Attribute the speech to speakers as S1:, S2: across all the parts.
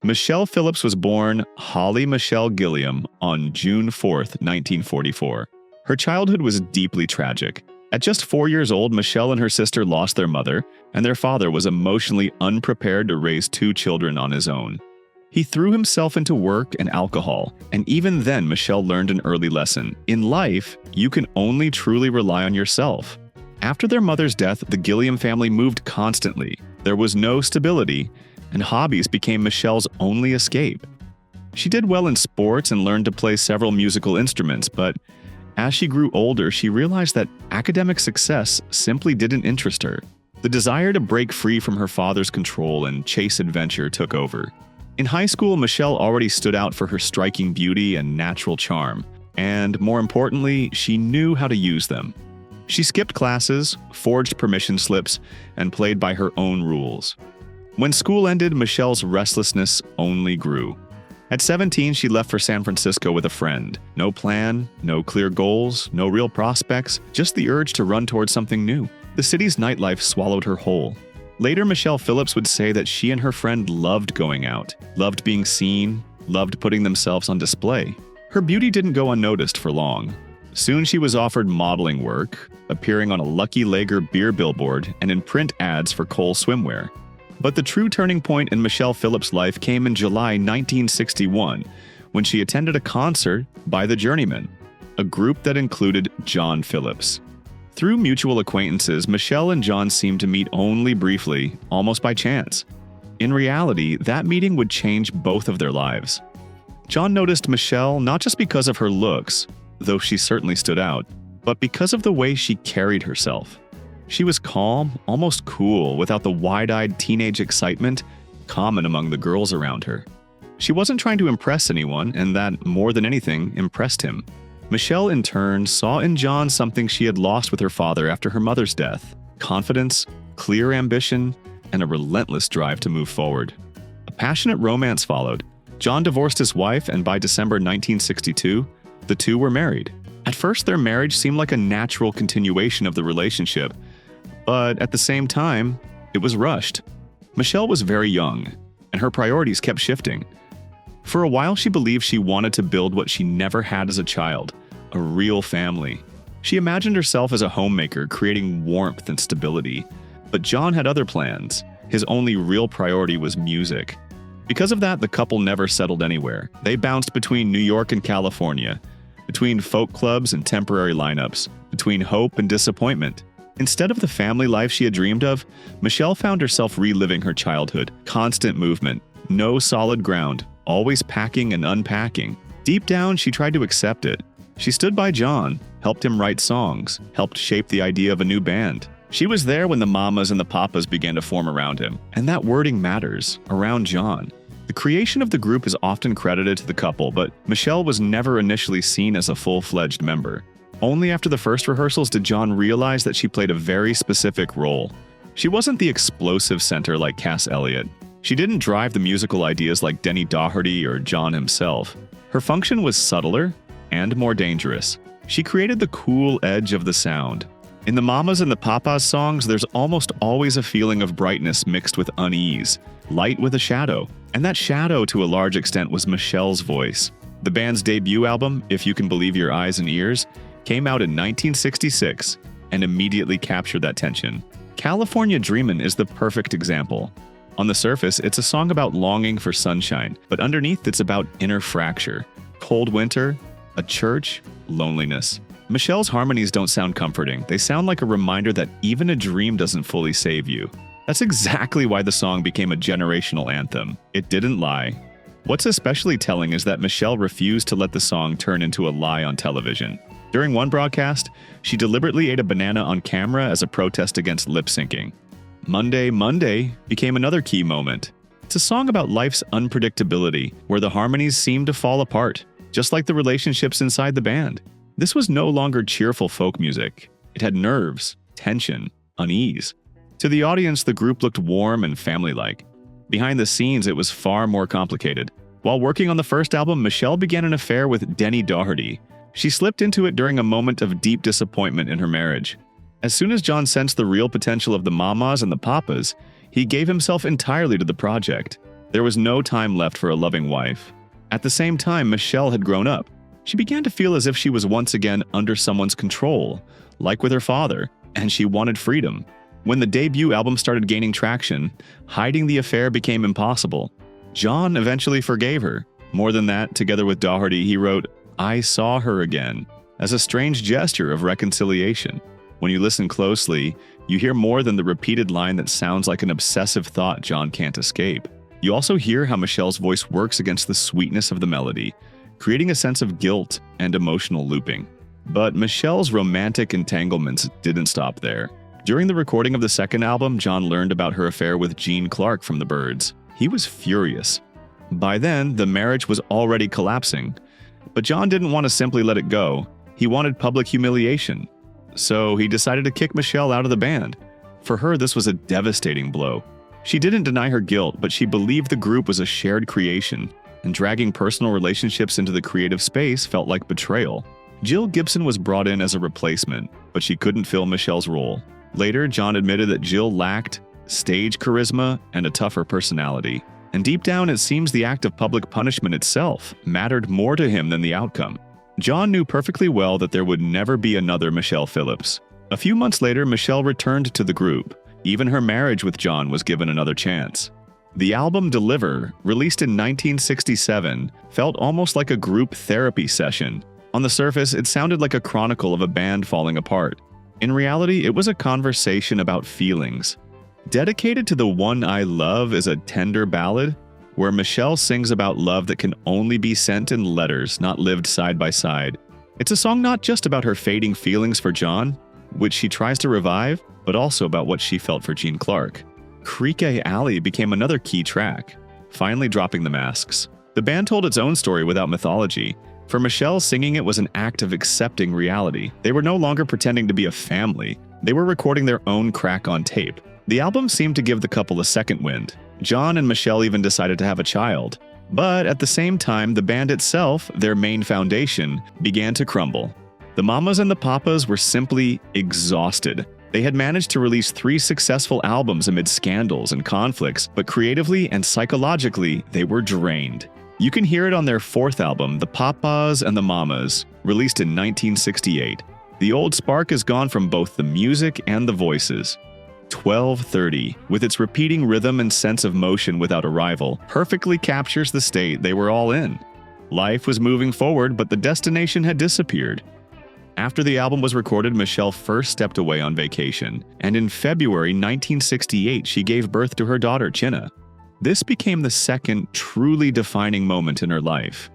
S1: Michelle Phillips was born Holly Michelle Gilliam on June 4, 1944. Her childhood was deeply tragic. At just 4 years old, Michelle and her sister lost their mother, and their father was emotionally unprepared to raise 2 children on his own. He threw himself into work and alcohol, and even then Michelle learned an early lesson. In life, you can only truly rely on yourself. After their mother's death, the Gilliam family moved constantly. There was no stability, and hobbies became Michelle's only escape. She did well in sports and learned to play several musical instruments, but as she grew older, she realized that academic success simply didn't interest her. The desire to break free from her father's control and chase adventure took over. In high school, Michelle already stood out for her striking beauty and natural charm, and more importantly, she knew how to use them. She skipped classes, forged permission slips, and played by her own rules. When school ended, Michelle's restlessness only grew. At 17, she left for San Francisco with a friend. No plan, no clear goals, no real prospects, just the urge to run towards something new. The city's nightlife swallowed her whole. Later, Michelle Phillips would say that she and her friend loved going out, loved being seen, loved putting themselves on display. Her beauty didn't go unnoticed for long. Soon she was offered modeling work, appearing on a Lucky Lager beer billboard and in print ads for Cole swimwear. But the true turning point in Michelle Phillips' life came in July 1961, when she attended a concert by the Journeymen, a group that included John Phillips. Through mutual acquaintances, Michelle and John seemed to meet only briefly, almost by chance. In reality, that meeting would change both of their lives. John noticed Michelle not just because of her looks, though she certainly stood out, but because of the way she carried herself. She was calm, almost cool, without the wide-eyed teenage excitement common among the girls around her. She wasn't trying to impress anyone, and that, more than anything, impressed him. Michelle, in turn, saw in John something she had lost with her father after her mother's death: confidence, clear ambition, and a relentless drive to move forward. A passionate romance followed. John divorced his wife, and by December 1962, the two were married. At first, their marriage seemed like a natural continuation of the relationship, but at the same time, it was rushed. Michelle was very young, and her priorities kept shifting. For a while, she believed she wanted to build what she never had as a child: a real family. She imagined herself as a homemaker, creating warmth and stability. But John had other plans. His only real priority was music. Because of that, the couple never settled anywhere. They bounced between New York and California, between folk clubs and temporary lineups, between hope and disappointment. Instead of the family life she had dreamed of, Michelle found herself reliving her childhood. Constant movement, no solid ground, always packing and unpacking. Deep down, she tried to accept it. She stood by John, helped him write songs, helped shape the idea of a new band. She was there when the mamas and the papas began to form around him. And that wording matters, around John. The creation of the group is often credited to the couple, but Michelle was never initially seen as a full-fledged member. Only after the first rehearsals did John realize that she played a very specific role. She wasn't the explosive center like Cass Elliot. She didn't drive the musical ideas like Denny Doherty or John himself. Her function was subtler and more dangerous. She created the cool edge of the sound. In the Mamas and the Papas songs, there's almost always a feeling of brightness mixed with unease, light with a shadow. And that shadow, to a large extent, was Michelle's voice. The band's debut album, If You Can Believe Your Eyes and Ears, came out in 1966 and immediately captured that tension. California Dreamin' is the perfect example. On the surface, it's a song about longing for sunshine, but underneath it's about inner fracture. Cold winter, a church, loneliness. Michelle's harmonies don't sound comforting. They sound like a reminder that even a dream doesn't fully save you. That's exactly why the song became a generational anthem. It didn't lie. What's especially telling is that Michelle refused to let the song turn into a lie on television. During one broadcast, she deliberately ate a banana on camera as a protest against lip-syncing. Monday, Monday became another key moment. It's a song about life's unpredictability, where the harmonies seem to fall apart, just like the relationships inside the band. This was no longer cheerful folk music. It had nerves, tension, unease. To the audience, the group looked warm and family-like. Behind the scenes, it was far more complicated. While working on the first album, Michelle began an affair with Denny Doherty. She slipped into it during a moment of deep disappointment in her marriage. As soon as John sensed the real potential of the Mamas and the Papas, he gave himself entirely to the project. There was no time left for a loving wife. At the same time, Michelle had grown up. She began to feel as if she was once again under someone's control, like with her father, and she wanted freedom. When the debut album started gaining traction, hiding the affair became impossible. John eventually forgave her. More than that, together with Doherty, he wrote, "I saw her again," as a strange gesture of reconciliation. When you listen closely, you hear more than the repeated line that sounds like an obsessive thought John can't escape. You also hear how Michelle's voice works against the sweetness of the melody, creating a sense of guilt and emotional looping. But Michelle's romantic entanglements didn't stop there. During the recording of the second album, John learned about her affair with Gene Clark from the Byrds. He was furious. By then, the marriage was already collapsing. But John didn't want to simply let it go. He wanted public humiliation. So he decided to kick Michelle out of the band. For her, this was a devastating blow. She didn't deny her guilt, but she believed the group was a shared creation, and dragging personal relationships into the creative space felt like betrayal. Jill Gibson was brought in as a replacement, but she couldn't fill Michelle's role. Later, John admitted that Jill lacked stage charisma and a tougher personality. And deep down, it seems the act of public punishment itself mattered more to him than the outcome. John knew perfectly well that there would never be another Michelle Phillips. A few months later, Michelle returned to the group. Even her marriage with John was given another chance. The album Deliver, released in 1967, felt almost like a group therapy session. On the surface, it sounded like a chronicle of a band falling apart. In reality, it was a conversation about feelings. Dedicated to the One I Love is a tender ballad, where Michelle sings about love that can only be sent in letters, not lived side by side. It's a song not just about her fading feelings for John, which she tries to revive, but also about what she felt for Gene Clark. Creek Alley became another key track, finally dropping the masks. The band told its own story without mythology. For Michelle, singing it was an act of accepting reality. They were no longer pretending to be a family. They were recording their own crack on tape. The album seemed to give the couple a second wind. John and Michelle even decided to have a child. But at the same time, the band itself, their main foundation, began to crumble. The Mamas and the Papas were simply exhausted. They had managed to release 3 successful albums amid scandals and conflicts, but creatively and psychologically, they were drained. You can hear it on their 4th album, The Papas and the Mamas, released in 1968. The old spark is gone from both the music and the voices. 12:30, with its repeating rhythm and sense of motion without a rival, perfectly captures the state they were all in. Life was moving forward, but the destination had disappeared. After the album was recorded, Michelle first stepped away on vacation, and in February 1968, she gave birth to her daughter, Chinna. This became the second truly defining moment in her life.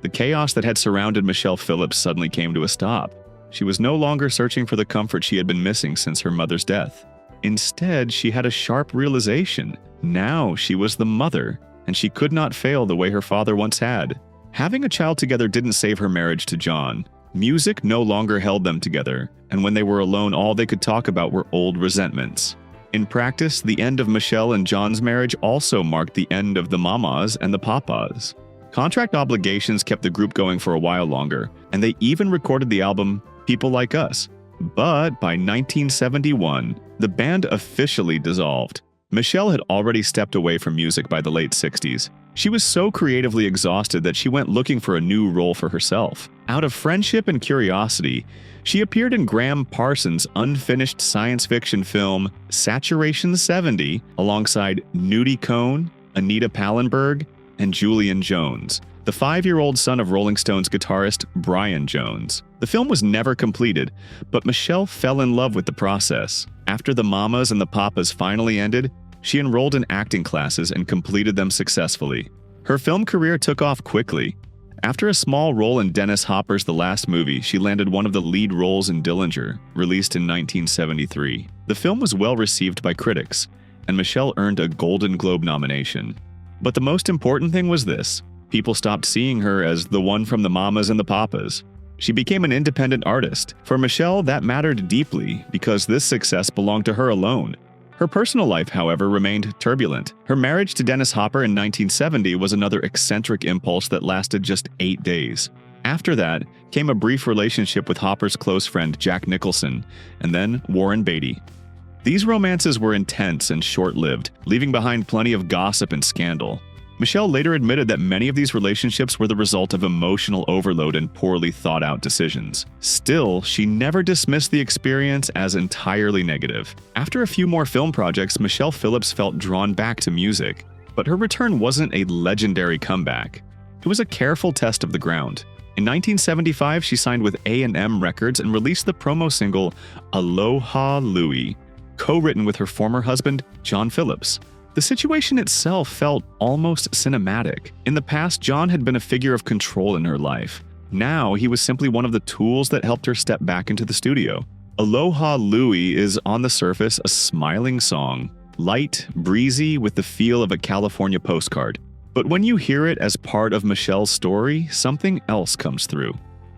S1: The chaos that had surrounded Michelle Phillips suddenly came to a stop. She was no longer searching for the comfort she had been missing since her mother's death. Instead, she had a sharp realization. Now she was the mother, and she could not fail the way her father once had. Having a child together didn't save her marriage to John. Music no longer held them together, and when they were alone, all they could talk about were old resentments. In practice, the end of Michelle and John's marriage also marked the end of the Mamas and the Papas. Contract obligations kept the group going for a while longer, and they even recorded the album People Like Us. But by 1971, the band officially dissolved. Michelle had already stepped away from music by the late 60s. She was so creatively exhausted that she went looking for a new role for herself. Out of friendship and curiosity, she appeared in Graham Parsons' unfinished science fiction film Saturation 70 alongside Nudie Cohn, Anita Pallenberg, and Julian Jones, the 5-year-old son of Rolling Stones guitarist Brian Jones. The film was never completed, but Michelle fell in love with the process. After the Mamas and the Papas finally ended, she enrolled in acting classes and completed them successfully. Her film career took off quickly. After a small role in Dennis Hopper's The Last Movie, she landed one of the lead roles in Dillinger, released in 1973. The film was well received by critics, and Michelle earned a Golden Globe nomination. But the most important thing was this: people stopped seeing her as the one from the Mamas and the Papas. She became an independent artist. For Michelle, that mattered deeply because this success belonged to her alone. Her personal life, however, remained turbulent. Her marriage to Dennis Hopper in 1970 was another eccentric impulse that lasted just 8 days. After that came a brief relationship with Hopper's close friend Jack Nicholson, and then Warren Beatty. These romances were intense and short-lived, leaving behind plenty of gossip and scandal. Michelle later admitted that many of these relationships were the result of emotional overload and poorly thought out decisions. Still, she never dismissed the experience as entirely negative. After a few more film projects, Michelle Phillips felt drawn back to music, but her return wasn't a legendary comeback. It was a careful test of the ground. In 1975, she signed with A&M Records and released the promo single Aloha Louie, co-written with her former husband, John Phillips. The situation itself felt almost cinematic. In the past, John had been a figure of control in her life. Now, he was simply one of the tools that helped her step back into the studio. Aloha Louie is, on the surface, a smiling song, light, breezy, with the feel of a California postcard. But when you hear it as part of Michelle's story, something else comes through.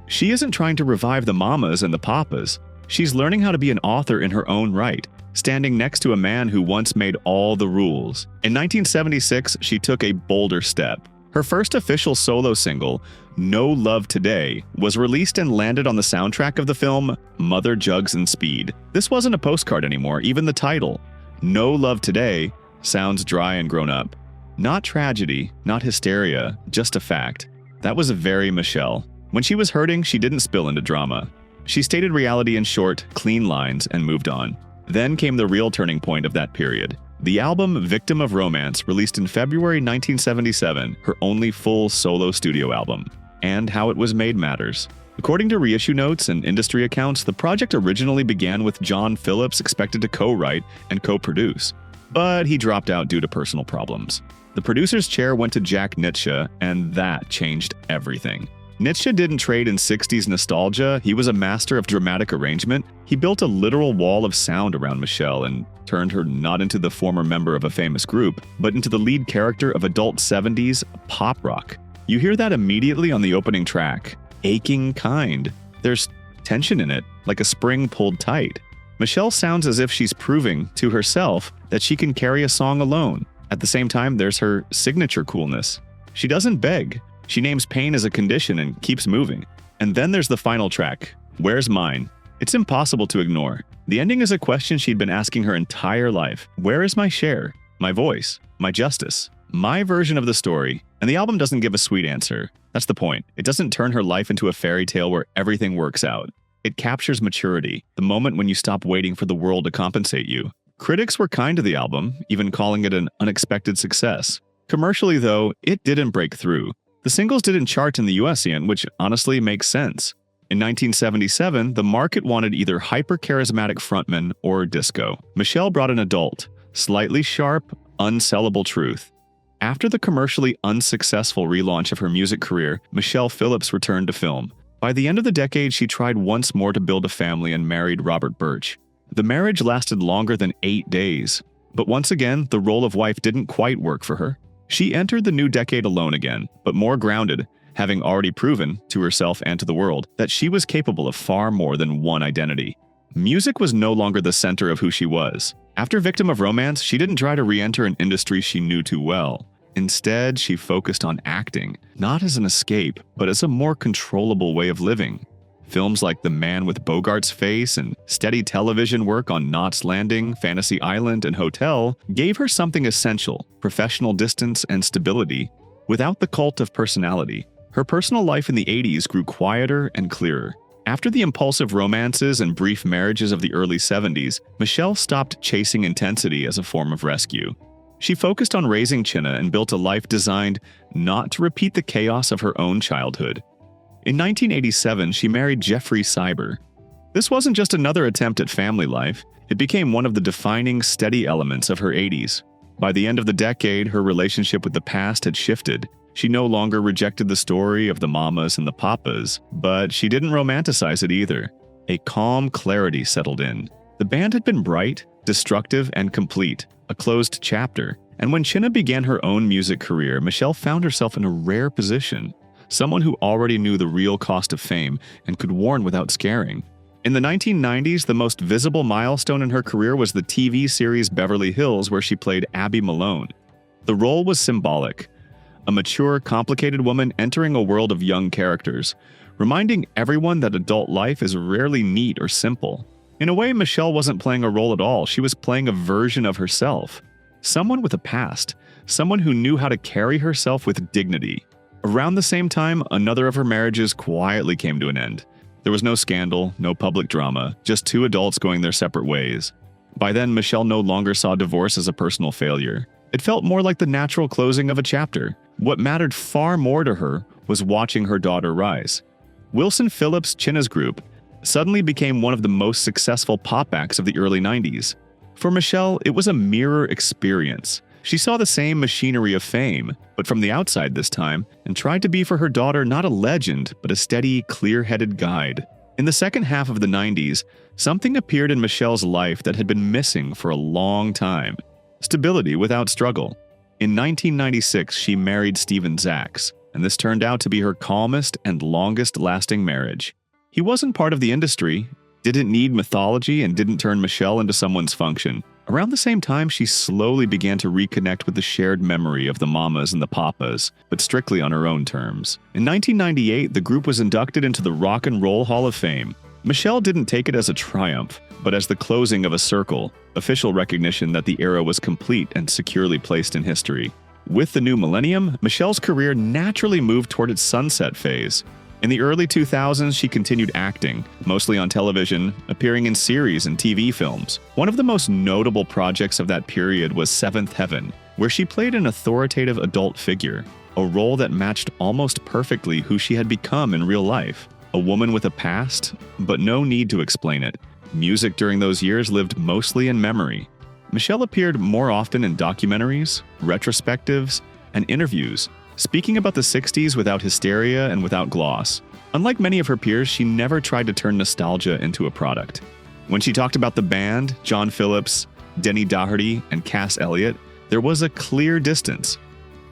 S1: She isn't trying to revive the mamas and the papas. She's learning how to be an author in her own right, standing next to a man who once made all the rules. In 1976, she took a bolder step. Her first official solo single, No Love Today, was released and landed on the soundtrack of the film Mother Jugs and Speed. This wasn't a postcard anymore, even the title, No Love Today, sounds dry and grown up. Not tragedy, not hysteria, just a fact. That was very Michelle. When she was hurting, she didn't spill into drama. She stated reality in short, clean lines and moved on. Then came the real turning point of that period. The album Victim of Romance, released in February 1977, her only full solo studio album. And how it was made matters. According to reissue notes and industry accounts, the project originally began with John Phillips expected to co-write and co-produce, but he dropped out due to personal problems. The producer's chair went to Jack Nitzsche, and that changed everything. Nitzsche didn't trade in 60s nostalgia, he was a master of dramatic arrangement. He built a literal wall of sound around Michelle and turned her not into the former member of a famous group, but into the lead character of adult 70s pop rock. You hear that immediately on the opening track, Aching Kind. There's tension in it, like a spring pulled tight. Michelle sounds as if she's proving to herself that she can carry a song alone. At the same time, there's her signature coolness. She doesn't beg. She names pain as a condition and keeps moving. And then there's the final track, Where's Mine? It's impossible to ignore. The ending is a question she'd been asking her entire life. Where is my share? My voice? My justice? My version of the story? And the album doesn't give a sweet answer. That's the point. It doesn't turn her life into a fairy tale where everything works out. It captures maturity, the moment when you stop waiting for the world to compensate you. Critics were kind to the album, even calling it an unexpected success. Commercially, though, it didn't break through. The singles didn't chart in the US yet, which honestly makes sense. In 1977, the market wanted either hyper-charismatic frontmen or disco. Michelle brought an adult, slightly sharp, unsellable truth. After the commercially unsuccessful relaunch of her music career, Michelle Phillips returned to film. By the end of the decade, she tried once more to build a family and married Robert Birch. The marriage lasted longer than 8 days, but once again, the role of wife didn't quite work for her. She entered the new decade alone again, but more grounded, having already proven, to herself and to the world, that she was capable of far more than one identity. Music was no longer the center of who she was. After Victim of Romance, she didn't try to re-enter an industry she knew too well. Instead, she focused on acting, not as an escape, but as a more controllable way of living. Films like The Man with Bogart's Face and steady television work on Knots Landing, Fantasy Island, and Hotel gave her something essential, professional distance and stability, without the cult of personality. Her personal life in the 80s grew quieter and clearer. After the impulsive romances and brief marriages of the early 70s, Michelle stopped chasing intensity as a form of rescue. She focused on raising Chinna and built a life designed not to repeat the chaos of her own childhood. In 1987, she married Jeffrey Cyber. This wasn't just another attempt at family life, it became one of the defining, steady elements of her 80s. By the end of the decade, her relationship with the past had shifted. She no longer rejected the story of the mamas and the papas, but she didn't romanticize it either. A calm clarity settled in. The band had been bright, destructive, and complete, a closed chapter. And when Chinna began her own music career, Michelle found herself in a rare position. Someone who already knew the real cost of fame and could warn without scaring. In the 1990s, the most visible milestone in her career was the TV series Beverly Hills, where she played Abby Malone. The role was symbolic. A mature, complicated woman entering a world of young characters, reminding everyone that adult life is rarely neat or simple. In a way, Michelle wasn't playing a role at all, she was playing a version of herself. Someone with a past, someone who knew how to carry herself with dignity. Around the same time, another of her marriages quietly came to an end. There was no scandal, no public drama, just two adults going their separate ways. By then, Michelle no longer saw divorce as a personal failure. It felt more like the natural closing of a chapter. What mattered far more to her was watching her daughter rise. Wilson Phillips' Chinna's Group suddenly became one of the most successful pop acts of the early 90s. For Michelle, it was a mirror experience. She saw the same machinery of fame, but from the outside this time, and tried to be for her daughter not a legend, but a steady, clear-headed guide. In the second half of the 90s, something appeared in Michelle's life that had been missing for a long time. Stability without struggle. In 1996, she married Steven Zacks, and this turned out to be her calmest and longest-lasting marriage. He wasn't part of the industry, didn't need mythology, and didn't turn Michelle into someone's function. Around the same time, she slowly began to reconnect with the shared memory of the mamas and the papas, but strictly on her own terms. In 1998, the group was inducted into the Rock and Roll Hall of Fame. Michelle didn't take it as a triumph, but as the closing of a circle, official recognition that the era was complete and securely placed in history. With the new millennium, Michelle's career naturally moved toward its sunset phase. In the early 2000s, she continued acting, mostly on television, appearing in series and TV films. One of the most notable projects of that period was Seventh Heaven, where she played an authoritative adult figure, a role that matched almost perfectly who she had become in real life. A woman with a past, but no need to explain it. Music during those years lived mostly in memory. Michelle appeared more often in documentaries, retrospectives, and interviews, speaking about the 60s without hysteria and without gloss. Unlike many of her peers, she never tried to turn nostalgia into a product. When she talked about the band, John Phillips, Denny Doherty, and Cass Elliot, there was a clear distance.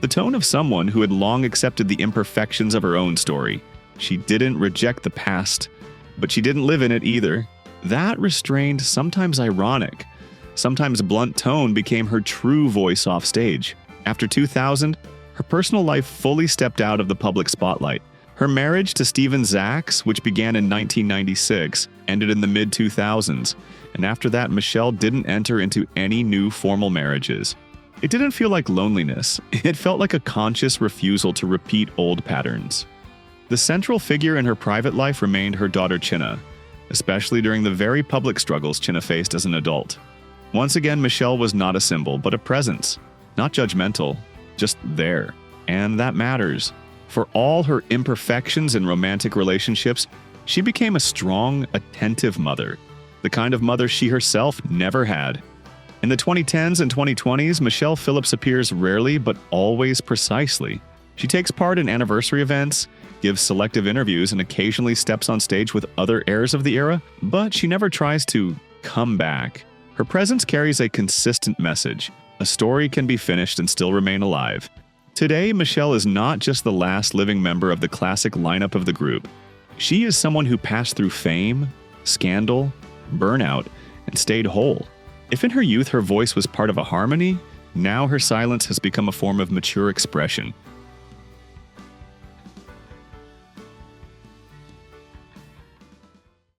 S1: The tone of someone who had long accepted the imperfections of her own story. She didn't reject the past, but she didn't live in it either. That restrained, sometimes ironic, sometimes blunt tone became her true voice off stage. After 2000, her personal life fully stepped out of the public spotlight. Her marriage to Steven Zacks, which began in 1996, ended in the mid-2000s, and after that, Michelle didn't enter into any new formal marriages. It didn't feel like loneliness. It felt like a conscious refusal to repeat old patterns. The central figure in her private life remained her daughter Chinna, especially during the very public struggles Chinna faced as an adult. Once again, Michelle was not a symbol, but a presence. Not judgmental, just there. And that matters. For all her imperfections in romantic relationships, she became a strong, attentive mother. The kind of mother she herself never had. In the 2010s and 2020s, Michelle Phillips appears rarely but always precisely. She takes part in anniversary events, gives selective interviews, and occasionally steps on stage with other heirs of the era, but she never tries to come back. Her presence carries a consistent message. A story can be finished and still remain alive. Today, Michelle is not just the last living member of the classic lineup of the group. She is someone who passed through fame, scandal, burnout, and stayed whole. If in her youth her voice was part of a harmony, now her silence has become a form of mature expression.